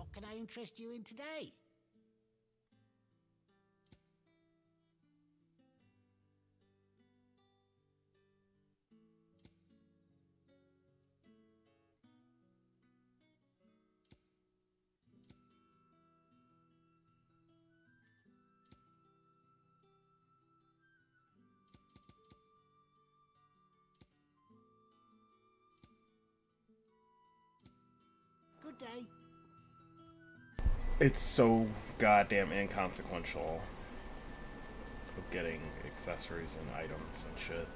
What can I interest you in today? Good day. It's so goddamn inconsequential of getting accessories and items and shit.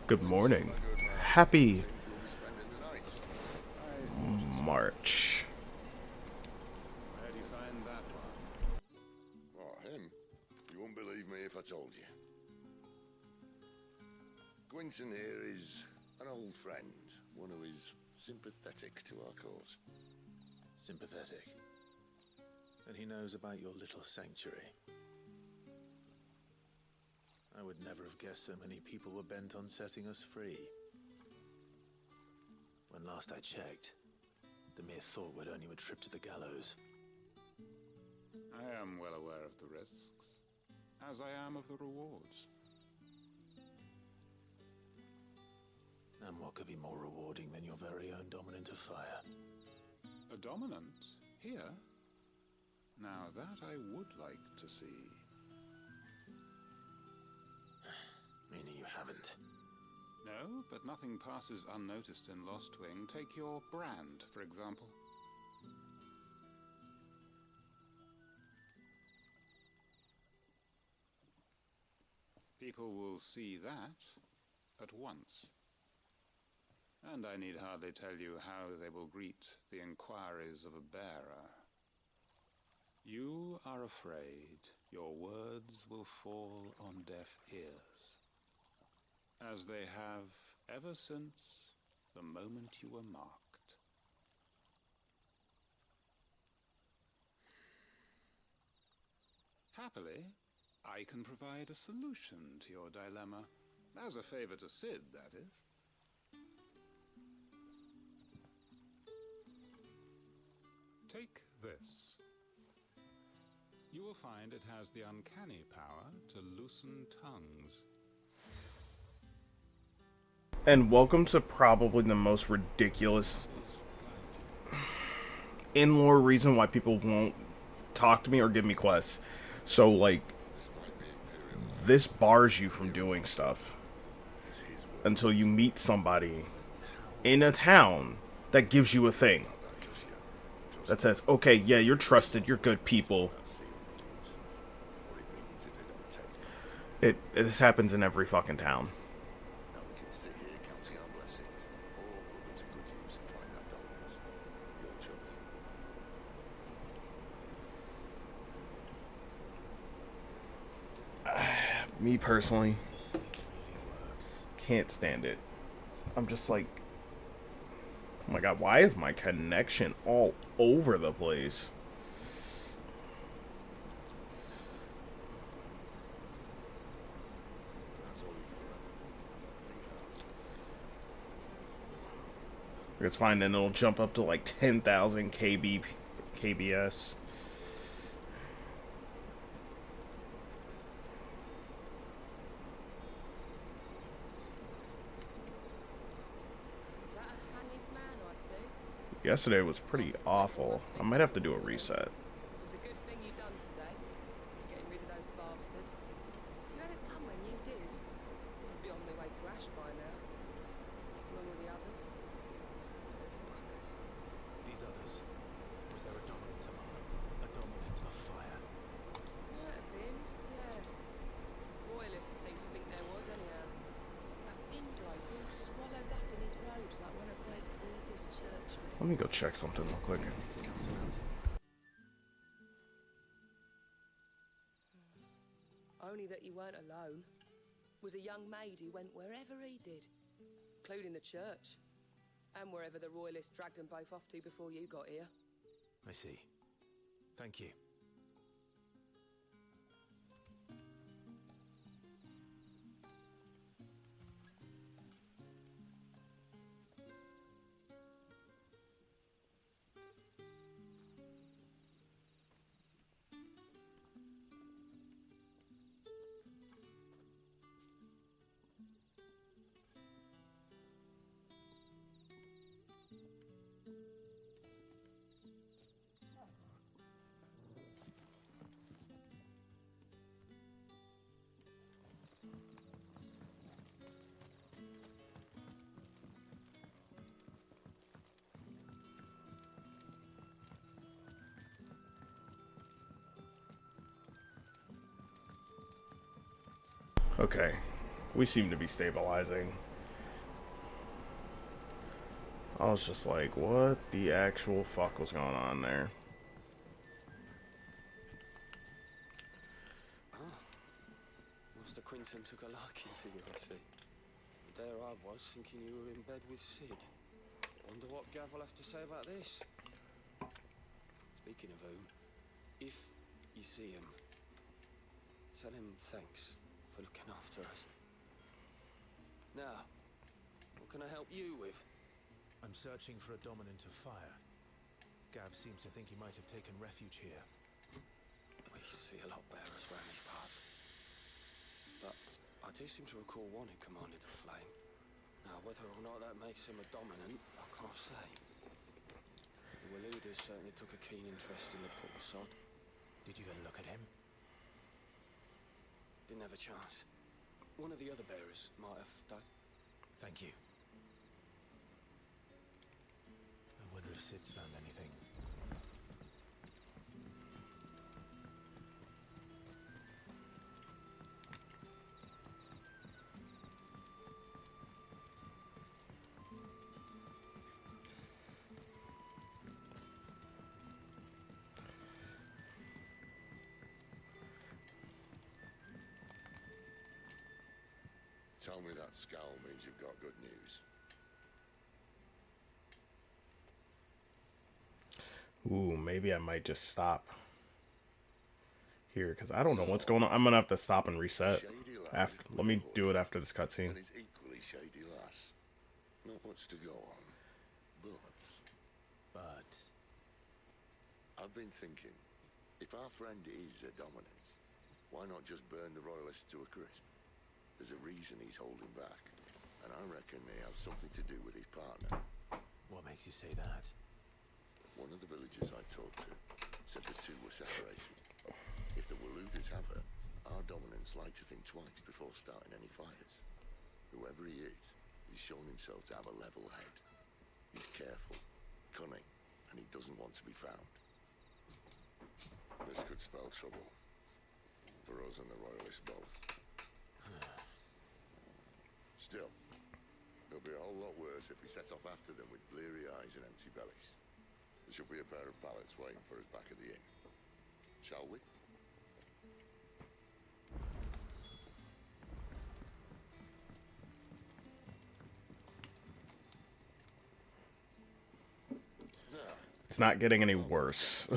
Good morning. Happy March. Where do you find that one? Oh, him? You won't believe me if I told you. Gwynton here is an old friend, one who is sympathetic to our cause. Sympathetic. And he knows about your little sanctuary. I would never have guessed so many people were bent on setting us free. When last I checked, the mere thought would earn you a trip to the gallows. I am well aware of the risks, as I am of the rewards. And what could be more rewarding than your very own dominant of fire? A dominant? Here? Now that I would like to see. Meaning you haven't? No, but nothing passes unnoticed in Lost Wing. Take your brand, for example. People will see that at once. And I need hardly tell you how they will greet the inquiries of a bearer. You are afraid your words will fall on deaf ears, as they have ever since the moment you were marked. Happily, I can provide a solution to your dilemma, as a favor to Sid, that is. Take this. You will find it has the uncanny power to loosen tongues. And welcome to probably the most ridiculous in-lore reason why people won't talk to me or give me quests. So, like, this bars you from doing stuff until you meet somebody in a town that gives you a thing that says, okay, yeah, you're trusted, you're good people. This happens in every fucking town. Now we can sit here counting our blessings, or put them to good use and find that dominance. Your choice. Me personally, can't stand it. I'm just like, oh my god, why is my connection all over the place? That's all you can remember. Think hard. It's fine, then it'll jump up to like 10,000 KBS. Yesterday was pretty awful. I might have to do a reset. It was a good thing you done today, getting rid of those bastards. If you hadn't come when you did, I'd be on my way to Ash by now, along with the others. Fuckers. These others. Was there a dominant among them? A dominant of fire? Might have been, yeah. Royalists seem to think there was, anyhow. A thin bloke all swallowed up in his robes like one of Great Buddha's churchmen. Let me go check something real quick. Only that you weren't alone. Was a young maid who went wherever he did, including the church, and wherever the royalists dragged them both off to before you got here. I see. Thank you. Okay. We seem to be stabilizing. I was just like, what the actual fuck was going on there? Master Quinton took a liking to you, I see. There I was, thinking you were in bed with Sid. Wonder what Gav will have to say about this. Speaking of whom, if you see him, tell him thanks for looking after us. Now, what can I help you with? I'm searching for a dominant of fire. Gav seems to think he might have taken refuge here. We see a lot bearers around these parts. But I do seem to recall one who commanded the flame. Now, whether or not that makes him a dominant, I can't say. The Waluders certainly took a keen interest in the poor sod. Did you get a look at him? Didn't have a chance. One of the other bearers might have done. Thank you. I wonder if Sid's found anything. Tell me that scowl means you've got good news. Ooh, maybe I might just stop here because I don't know what's going on. I'm gonna have to stop and reset. After, let me do it after this cutscene. And it's equally shady lass. Not much to go on. But I've been thinking, if our friend is a dominant, why not just burn the royalists to a crisp? There's a reason he's holding back, and I reckon he has something to do with his partner. What makes you say that? One of the villagers I talked to said the two were separated. If the Waluders have her, our dominants like to think twice before starting any fires. Whoever he is, he's shown himself to have a level head. He's careful, cunning, and he doesn't want to be found. This could spell trouble. For us and the royalists both. Still, it'll be a whole lot worse if we set off after them with bleary eyes and empty bellies. There should be a pair of pallets waiting for us back at the inn. Shall we? It's not getting any worse.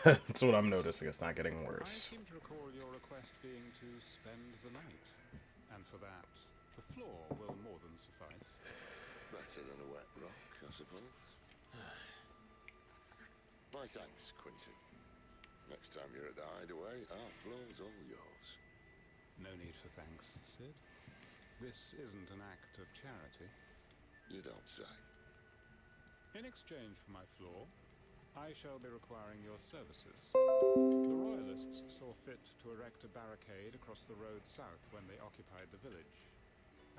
That's what I'm noticing. It's not getting I worse. seem to recall your request being to spend the night. And for that, the floor will more than suffice. Better than a wet rock, I suppose. My thanks, Quinton. Next time you're at the hideaway, our floor's all yours. No need for thanks, Sid. This isn't an act of charity. You don't say. In exchange for my floor, I shall be requiring your services. The Royalists saw fit to erect a barricade across the road south when they occupied the village,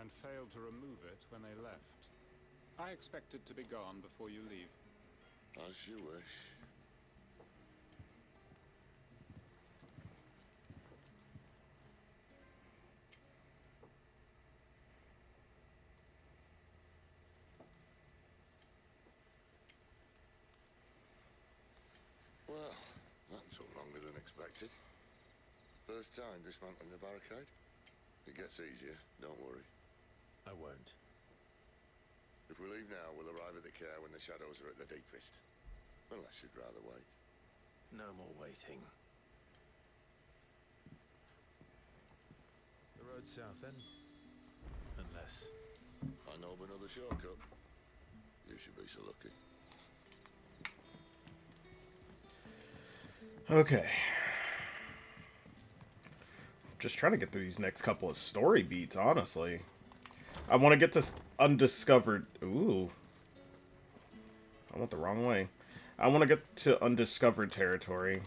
and failed to remove it when they left. I expect it to be gone before you leave. As you wish. Well, that took longer than expected. First time dismantling the barricade? It gets easier, don't worry. I won't. If we leave now, we'll arrive at the care when the shadows are at the deepest. Unless you'd rather wait. No more waiting. The road south then? Unless... I know of another shortcut. You should be so lucky. Okay. Just trying to get through these next couple of story beats, honestly. I want to get to undiscovered... Ooh. I went the wrong way. I want to get to undiscovered territory.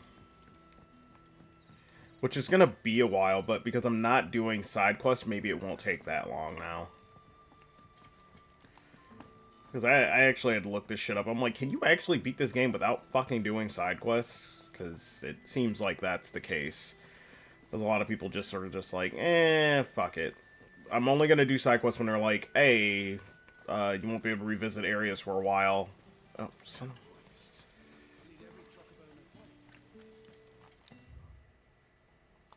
Which is going to be a while, but because I'm not doing side quests, maybe it won't take that long now. Because I actually had to look this shit up. I'm like, can you actually beat this game without fucking doing side quests? Because it seems like that's the case. Because a lot of people just sort of just like, fuck it. I'm only going to do side quests when they're like, hey, you won't be able to revisit areas for a while. Oh, son of...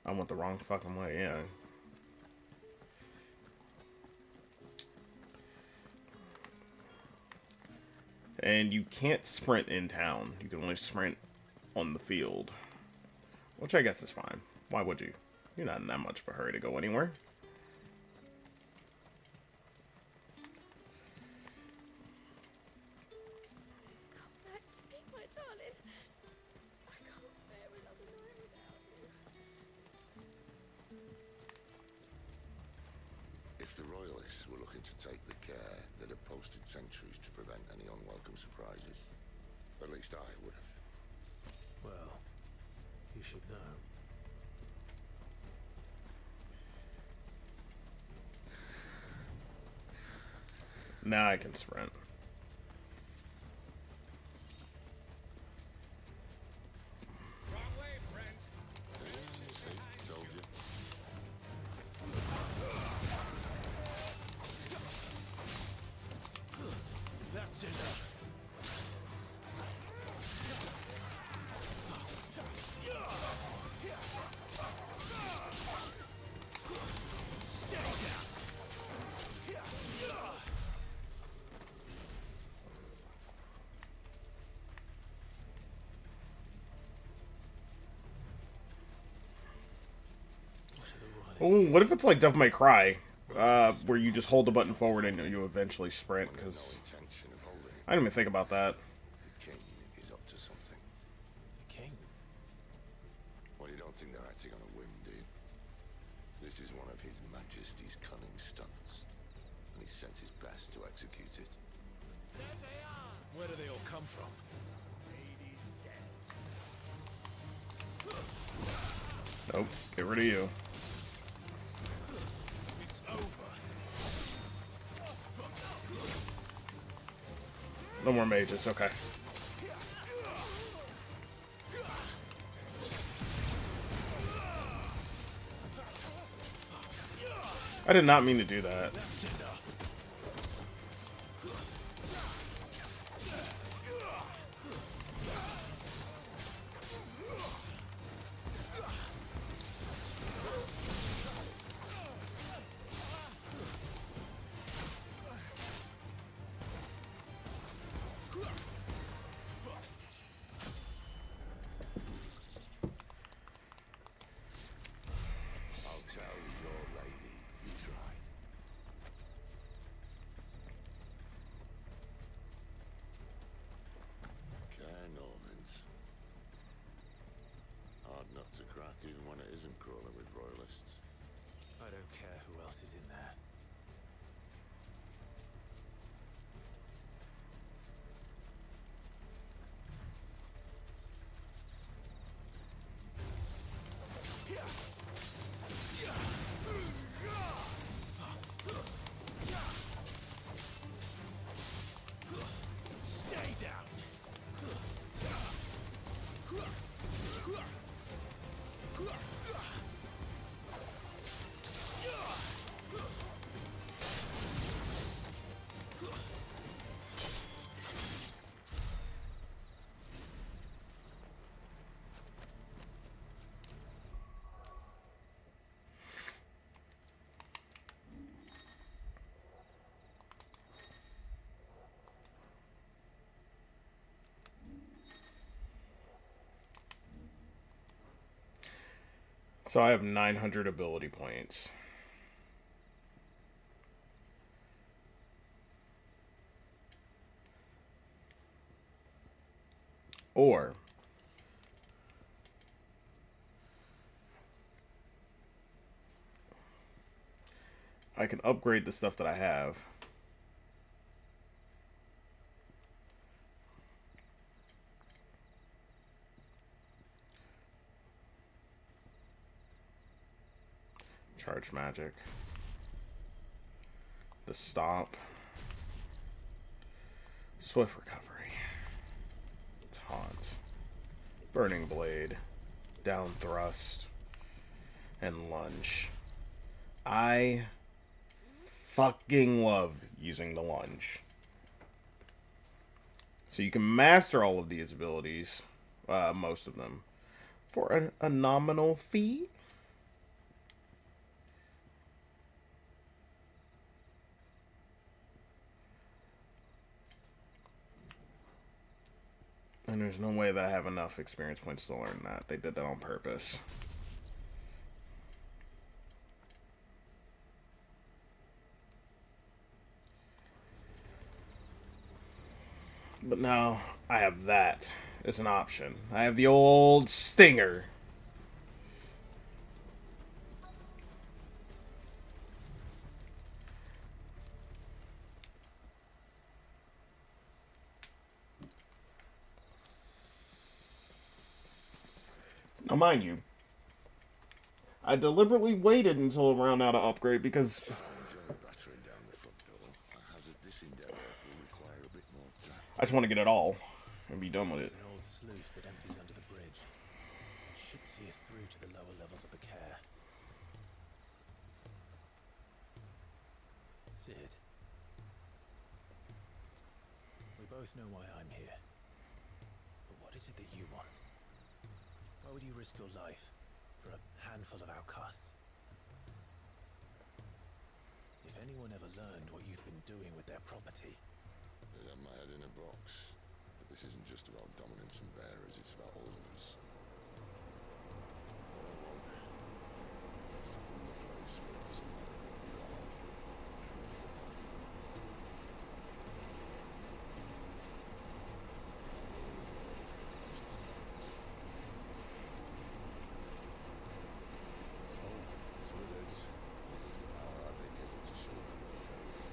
I went the wrong fucking way, yeah. And you can't sprint in town. You can only sprint on the field. Which I guess is fine. Why would you? You're not in that much of a hurry to go anywhere. Come back to me, my darling. I can't bear another night without you. If the Royalists were looking to take the care that have posted sentries to prevent any unwelcome surprises, at least I would have. Well, you should know. Now I can sprint. Told you. That's enough. Stay down. Oh, what if it's like Devil May Cry, where you just hold the button forward and you eventually sprint? Because No intention of holding it. I didn't even think about that. The king is up to something. King. Well, you don't think they're acting on a whim, do you? This is one of His Majesty's cunning stunts, and he sent his best to execute it. Where do they all come from? Nope, get rid of you. It's over. No more mages, okay. I did not mean to do that. That's enough. I'll tell your lady you tried. Care Normans. Hard nut to crack even when it isn't crawling with Royalists. I don't care who else is in there. Stay down. So I have 900 ability points. Or I can upgrade the stuff that I have. Charge magic. The stop. Swift recovery. Taunt. Burning blade. Down thrust. and lunge. I fucking love using the lunge. So you can master all of these abilities, most of them, for a nominal fee. And there's no way that I have enough experience points to learn that. They did that on purpose. But now I have that as an option. I have the old stinger. Now, mind you, I deliberately waited until around now to upgrade because I enjoy battering down the front door. I hazard this endeavour will require a bit more time. I just want to get it all and be done with it. There's an old sluice that empties under the bridge. It should see us through to the lower levels of the care. Sid. We both know why I'm here. But what is it that you want? Why would you risk your life for a handful of outcasts? If anyone ever learned what you've been doing with their property... They'd have my head in a box. But this isn't just about dominance and bearers, it's about all of us. All I want is to build a place where it doesn't matter what you are, who you are. So, until it is, I'll use the power I've been given to show them where it goes.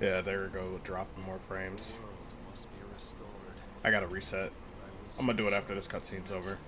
Yeah, there we go. Dropping more frames. The world must be restored. I gotta reset. I will I'm gonna do it say after this cutscene's over.